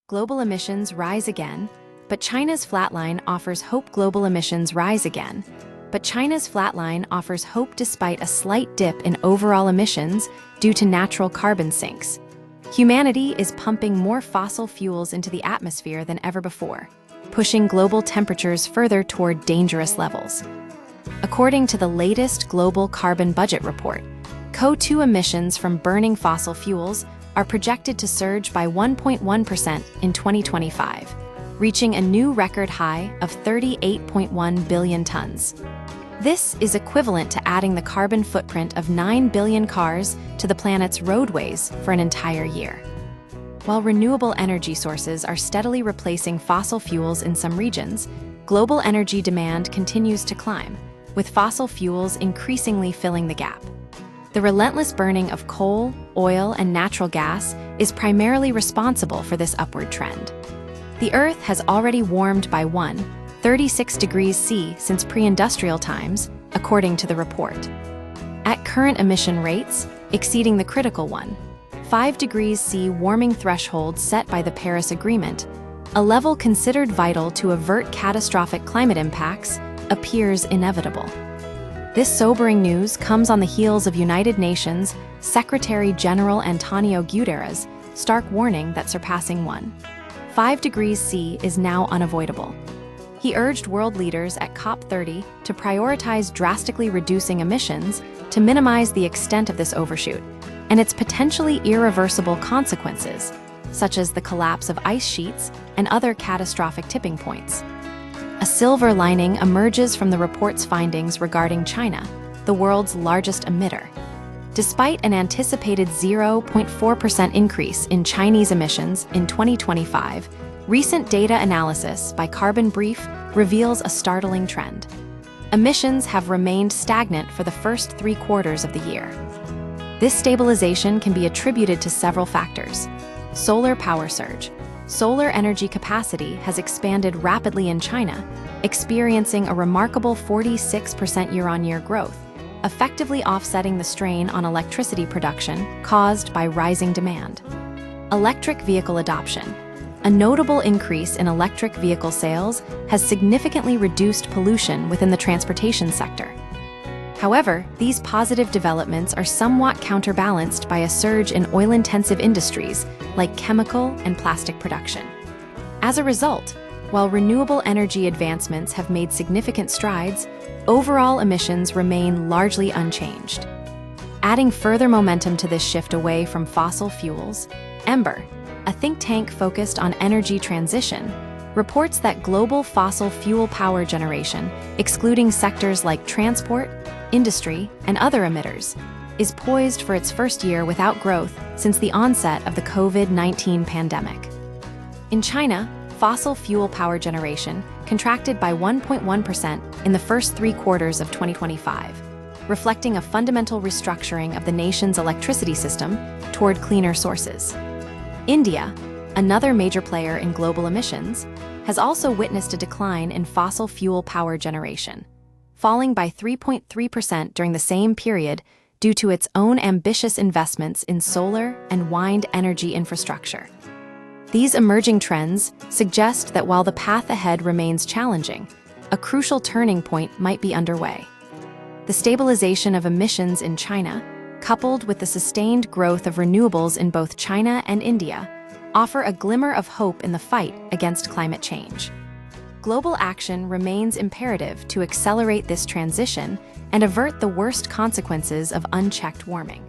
global emissions rise again, but China's Flatline offers hope. Global emissions rise again, but China's Flatline offers hope despite a slight dip in overall emissions due to natural carbon sinks. Humanity is pumping more fossil fuels into the atmosphere than ever before, pushing global temperatures further toward dangerous levels. According to the latest global carbon budget report, CO2 emissions from burning fossil fuels are projected to surge by 1.1% in 2025, reaching a new record high of 38.1 billion tons. This is equivalent to adding the carbon footprint of 9 billion cars to the planet's roadways for an entire year. While renewable energy sources are steadily replacing fossil fuels in some regions, global energy demand continues to climb, with fossil fuels increasingly filling the gap. The relentless burning of coal, oil, and natural gas is primarily responsible for this upward trend. The Earth has already warmed by 36 degrees C since pre-industrial times, according to the report. At current emission rates, exceeding the critical 5 degrees C warming threshold set by the Paris Agreement, a level considered vital to avert catastrophic climate impacts, appears inevitable. This sobering news comes on the heels of United Nations Secretary-General Antonio Guterres' stark warning that surpassing 5 degrees C is now unavoidable. He urged world leaders at COP30 to prioritize drastically reducing emissions to minimize the extent of this overshoot and its potentially irreversible consequences, such as the collapse of ice sheets and other catastrophic tipping points. A silver lining emerges from the report's findings regarding China, the world's largest emitter. Despite an anticipated 0.4% increase in Chinese emissions in 2025, recent data analysis by Carbon Brief reveals a startling trend. Emissions have remained stagnant for the first 3 quarters of the year. This stabilization can be attributed to several factors. Solar power surge. Solar energy capacity has expanded rapidly in China, experiencing a remarkable 46% year-on-year growth, effectively offsetting the strain on electricity production caused by rising demand. Electric vehicle adoption. A notable increase in electric vehicle sales has significantly reduced pollution within the transportation sector. However, these positive developments are somewhat counterbalanced by a surge in oil-intensive industries like chemical and plastic production. As a result, while renewable energy advancements have made significant strides, overall emissions remain largely unchanged. Adding further momentum to this shift away from fossil fuels, Ember, a think tank focused on energy transition, reports that global fossil fuel power generation, excluding sectors like transport, industry, and other emitters, is poised for its first year without growth since the onset of the COVID-19 pandemic. In China, fossil fuel power generation contracted by 1.1% in the first 3 quarters of 2025, reflecting a fundamental restructuring of the nation's electricity system toward cleaner sources. India, another major player in global emissions, has also witnessed a decline in fossil fuel power generation, falling by 3.3% during the same period due to its own ambitious investments in solar and wind energy infrastructure. These emerging trends suggest that while the path ahead remains challenging, a crucial turning point might be underway. The stabilization of emissions in China, coupled with the sustained growth of renewables in both China and India, offer a glimmer of hope in the fight against climate change. Global action remains imperative to accelerate this transition and avert the worst consequences of unchecked warming.